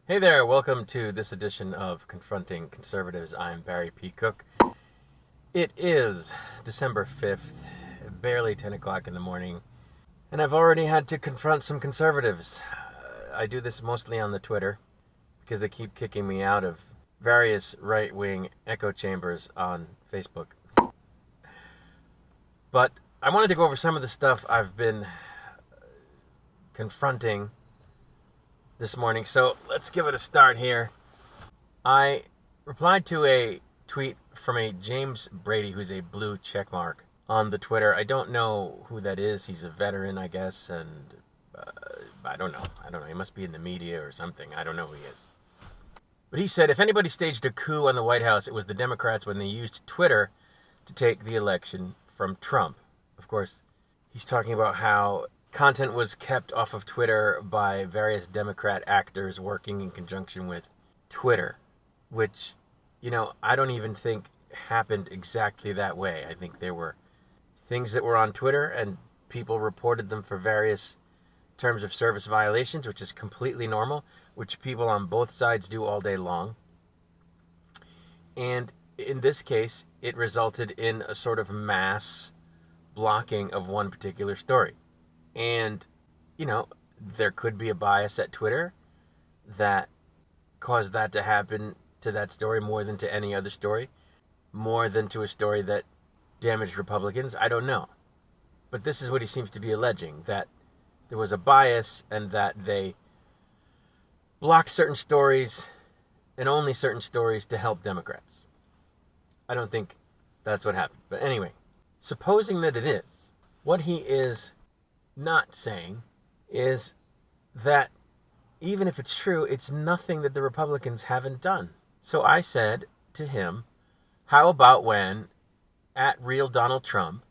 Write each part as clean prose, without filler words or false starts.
Hey there, welcome to this edition of Confronting Conservatives. I'm Barry P. Cook. It is December 5th, barely 10 o'clock in the morning, and I've already had to confront some conservatives. I do this mostly on the Twitter because they keep kicking me out of various right-wing echo chambers on Facebook. But I wanted to go over some of the stuff I've been confronting this morning, so let's give it a start here. I replied to a tweet from a James Brady, who's a blue checkmark on the Twitter. I don't know who that is. He's a veteran, I guess, and I don't know. He must be in the media or something. I don't know who he is. But he said, if anybody staged a coup on the White House, it was the Democrats when they used Twitter to take the election from Trump. Of course, he's talking about how content was kept off of Twitter by various Democrat actors working in conjunction with Twitter, which, I don't even think happened exactly that way. I think there were things that were on Twitter and people reported them for various terms of service violations, which is completely normal, which people on both sides do all day long. And in this case, it resulted in a sort of mass blocking of one particular story. And, there could be a bias at Twitter that caused that to happen to that story more than to any other story, more than to a story that damaged Republicans. I don't know. But this is what he seems to be alleging, that there was a bias and that they blocked certain stories and only certain stories to help Democrats. I don't think that's what happened. But anyway, supposing that it is, what he is not saying is that even if it's true, it's nothing that the Republicans haven't done. So I said to him, how about when @Real Donald Trump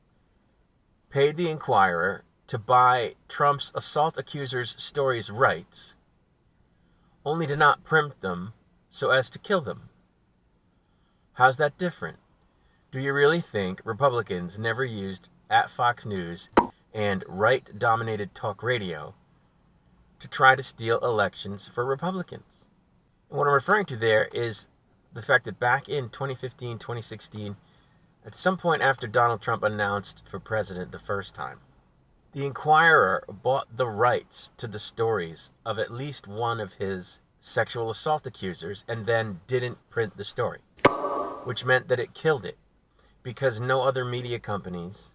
paid the Enquirer to buy Trump's assault accusers' stories' rights, only to not print them so as to kill them? How's that different? Do you really think Republicans never used @Fox News and right-dominated talk radio to try to steal elections for Republicans? And what I'm referring to there is the fact that back in 2015, 2016, at some point after Donald Trump announced for president the first time, the Enquirer bought the rights to the stories of at least one of his sexual assault accusers and then didn't print the story, which meant that it killed it because no other media companies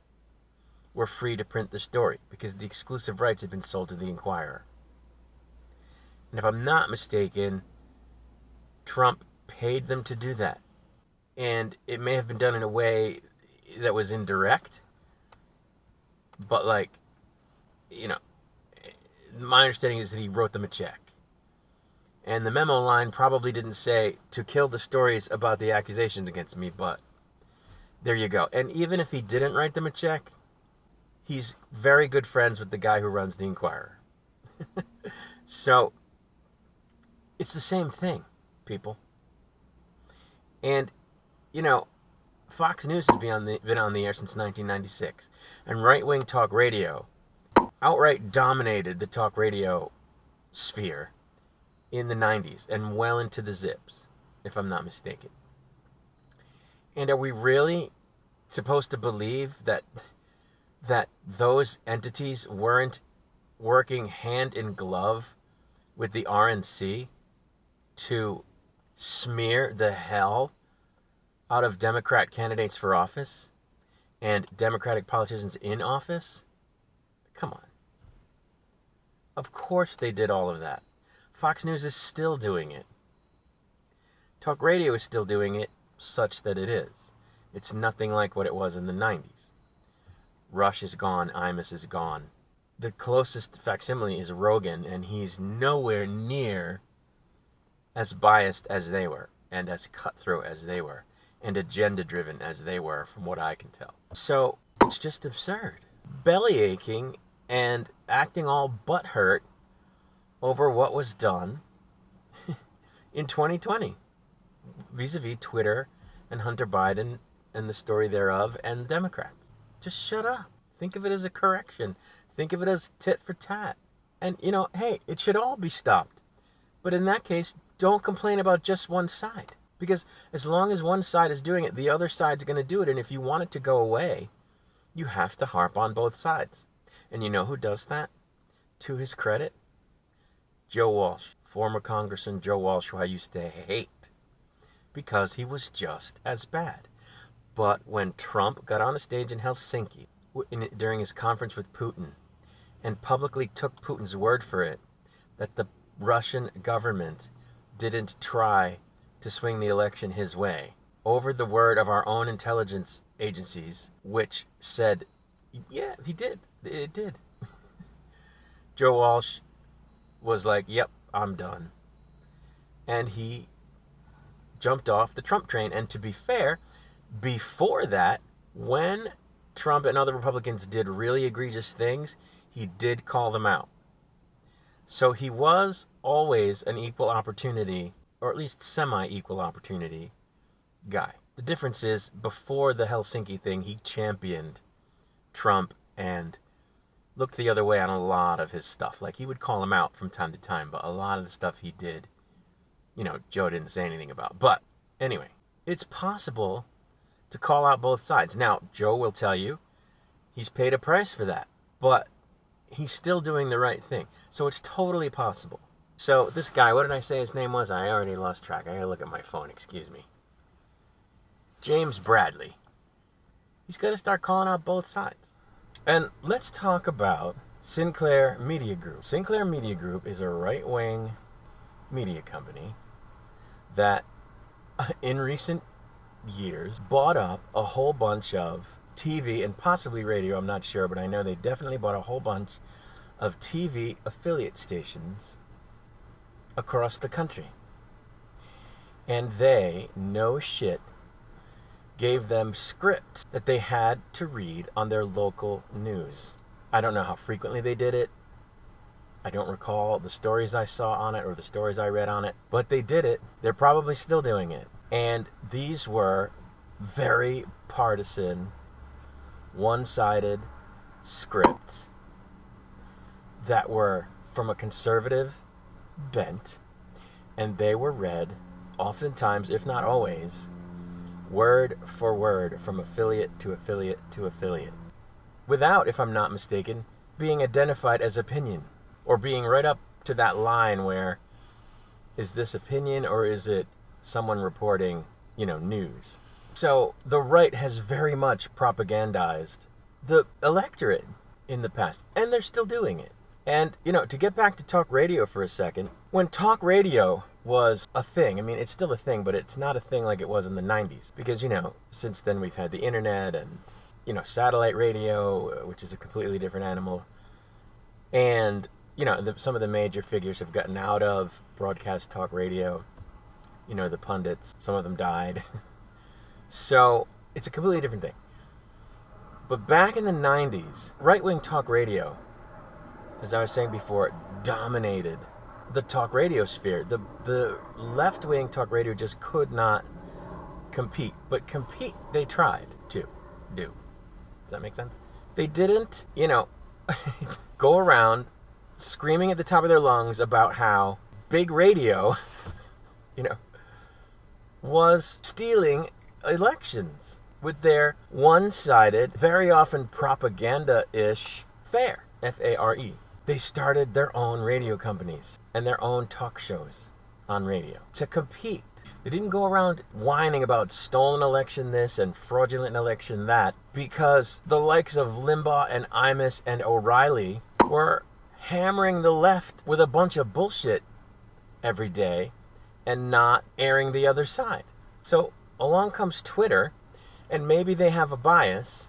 were free to print the story because the exclusive rights had been sold to the Enquirer. And if I'm not mistaken, Trump paid them to do that. And it may have been done in a way that was indirect, but my understanding is that he wrote them a check. And the memo line probably didn't say to kill the stories about the accusations against me, but there you go. And even if he didn't write them a check, he's very good friends with the guy who runs the Enquirer. So, it's the same thing, people. And, Fox News has been on the air since 1996. And right-wing talk radio outright dominated the talk radio sphere in the 90s and well into the zips, if I'm not mistaken. And are we really supposed to believe that those entities weren't working hand in glove with the RNC to smear the hell out of Democrat candidates for office and Democratic politicians in office? Come on. Of course they did all of that. Fox News is still doing it. Talk radio is still doing it, such that it is. It's nothing like what it was in the 90s. Rush is gone, Imus is gone. The closest facsimile is Rogan, and he's nowhere near as biased as they were, and as cutthroat as they were, and agenda-driven as they were, from what I can tell. So, it's just absurd. Belly aching and acting all butthurt over what was done in 2020, vis-a-vis Twitter and Hunter Biden and the story thereof and Democrats. Just shut up. Think of it as a correction. Think of it as tit for tat. And, hey, it should all be stopped. But in that case, don't complain about just one side. Because as long as one side is doing it, the other side's going to do it. And if you want it to go away, you have to harp on both sides. And you know who does that? To his credit, Joe Walsh, former Congressman Joe Walsh, who I used to hate because he was just as bad. But when Trump got on a stage in Helsinki during his conference with Putin and publicly took Putin's word for it that the Russian government didn't try to swing the election his way, over the word of our own intelligence agencies, which said, yeah, he did. It did. Joe Walsh was like, yep, I'm done. And he jumped off the Trump train. And to be fair, before that, when Trump and other Republicans did really egregious things, he did call them out. So he was always an equal opportunity, or at least semi-equal opportunity guy. The difference is, before the Helsinki thing, he championed Trump and looked the other way on a lot of his stuff. Like, he would call him out from time to time, but a lot of the stuff he did, Joe didn't say anything about. But anyway, it's possible to call out both sides. Now, Joe will tell you he's paid a price for that, but he's still doing the right thing. So it's totally possible. So this guy, what did I say his name was? I already lost track. I gotta look at my phone, excuse me. James Bradley. He's got to start calling out both sides. And let's talk about Sinclair Media Group. Sinclair Media Group is a right-wing media company that, in recent years, bought up a whole bunch of TV and possibly radio, I'm not sure, but I know they definitely bought a whole bunch of TV affiliate stations across the country. And they, no shit, gave them scripts that they had to read on their local news. I don't know how frequently they did it. I don't recall the stories I saw on it or the stories I read on it, but they did it. They're probably still doing it. And these were very partisan, one-sided scripts that were from a conservative bent, and they were read oftentimes, if not always, word for word from affiliate to affiliate to affiliate, without, if I'm not mistaken, being identified as opinion, or being right up to that line where, is this opinion or is it someone reporting, news? So the right has very much propagandized the electorate in the past, and they're still doing it. And, to get back to talk radio for a second, when talk radio was a thing, I mean, it's still a thing, but it's not a thing like it was in the 90s. Because, since then we've had the internet and, satellite radio, which is a completely different animal. And, some of the major figures have gotten out of broadcast talk radio. The pundits, some of them died. So, it's a completely different thing. But back in the 90s, right-wing talk radio, as I was saying before, dominated the talk radio sphere. The left-wing talk radio just could not compete. But compete, they tried to do. Does that make sense? They didn't, go around screaming at the top of their lungs about how big radio, was stealing elections with their one-sided, very often propaganda-ish fare, F-A-R-E. They started their own radio companies and their own talk shows on radio to compete. They didn't go around whining about stolen election this and fraudulent election that, because the likes of Limbaugh and Imus and O'Reilly were hammering the left with a bunch of bullshit every day and not airing the other side. So along comes Twitter, and maybe they have a bias,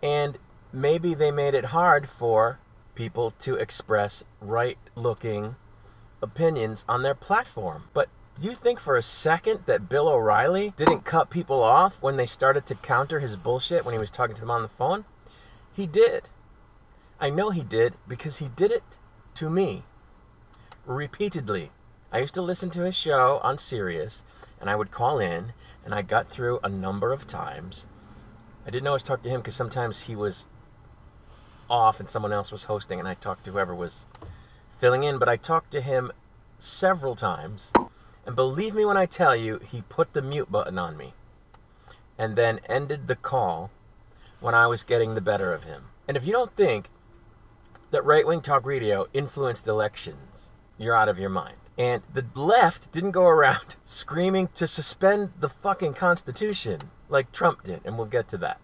and maybe they made it hard for people to express right-looking opinions on their platform. But do you think for a second that Bill O'Reilly didn't cut people off when they started to counter his bullshit when he was talking to them on the phone? He did. I know he did, because he did it to me repeatedly. I used to listen to his show on Sirius, and I would call in, and I got through a number of times. I didn't always talk to him because sometimes he was off and someone else was hosting, and I talked to whoever was filling in, but I talked to him several times. And believe me when I tell you, he put the mute button on me. And then ended the call when I was getting the better of him. And if you don't think that right-wing talk radio influenced elections, you're out of your mind. And the left didn't go around screaming to suspend the fucking Constitution like Trump did, and we'll get to that.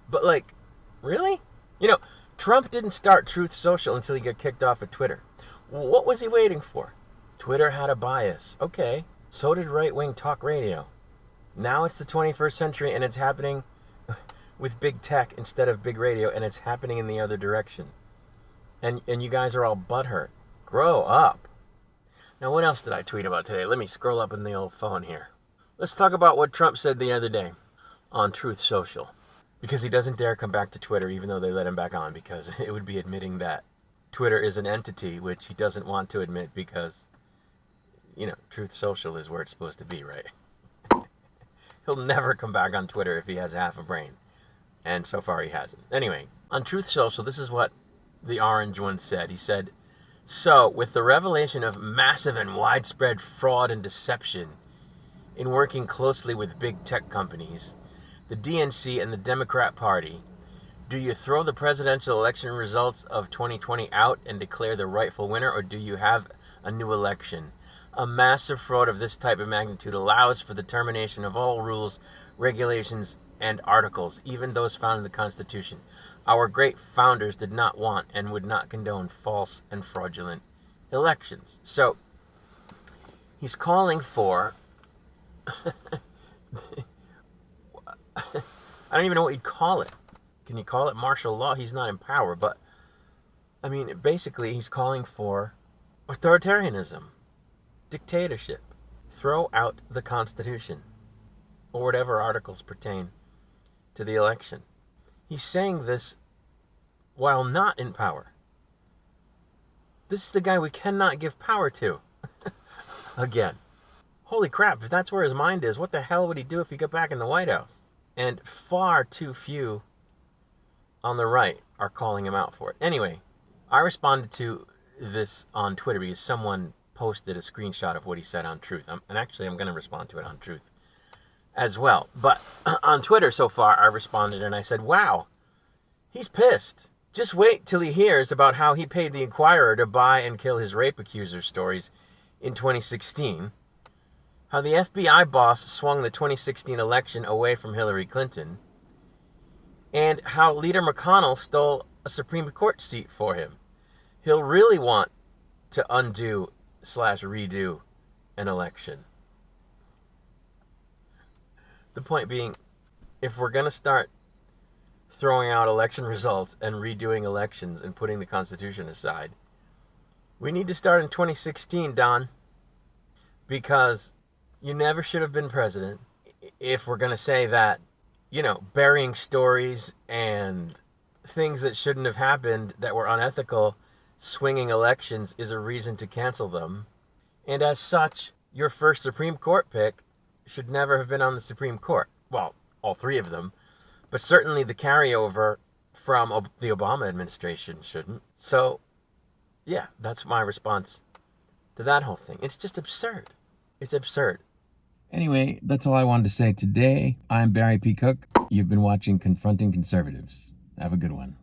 But like, really? You know, Trump didn't start Truth Social until he got kicked off of Twitter. What was he waiting for? Twitter had a bias. Okay, so did right-wing talk radio. Now it's the 21st century, and it's happening with big tech instead of big radio, and it's happening in the other direction. And you guys are all butthurt. Grow up. Now, what else did I tweet about today? Let me scroll up in the old phone here. Let's talk about what Trump said the other day on Truth Social. Because he doesn't dare come back to Twitter, even though they let him back on, because it would be admitting that Twitter is an entity, which he doesn't want to admit because, you know, Truth Social is where it's supposed to be, right? He'll never come back on Twitter if he has half a brain. And so far he hasn't. Anyway, on Truth Social, this is what the orange one said. He said, so, with the revelation of massive and widespread fraud and deception in working closely with big tech companies, the DNC and the Democrat Party, do you throw the presidential election results of 2020 out and declare the rightful winner, or do you have a new election? A massive fraud of this type of magnitude allows for the termination of all rules, regulations, and articles, even those found in the Constitution. Our great founders did not want and would not condone false and fraudulent elections. So, he's calling for... I don't even know what you'd call it. Can you call it martial law? He's not in power, but... I mean, basically, he's calling for authoritarianism, dictatorship. Throw out the Constitution, or whatever articles pertain to the election. He's saying this while not in power. This is the guy we cannot give power to. Again. Holy crap, if that's where his mind is, what the hell would he do if he got back in the White House? And far too few on the right are calling him out for it. Anyway, I responded to this on Twitter because someone posted a screenshot of what he said on Truth. And actually, I'm going to respond to it on Truth as well. But on Twitter so far, I responded and I said, wow, he's pissed. Just wait till he hears about how he paid the Enquirer to buy and kill his rape accuser stories in 2016, how the FBI boss swung the 2016 election away from Hillary Clinton, and how Leader McConnell stole a Supreme Court seat for him. He'll really want to undo/redo an election. The point being, if we're going to start throwing out election results and redoing elections and putting the Constitution aside, we need to start in 2016, Don, because you never should have been president. If we're going to say that, you know, burying stories and things that shouldn't have happened that were unethical, swinging elections is a reason to cancel them. And as such, your first Supreme Court pick should never have been on the Supreme Court. Well, all three of them. But certainly the carryover from the Obama administration shouldn't. So, yeah, that's my response to that whole thing. It's just absurd. It's absurd. Anyway, that's all I wanted to say today. I'm Barry P. Cook. You've been watching Confronting Conservatives. Have a good one.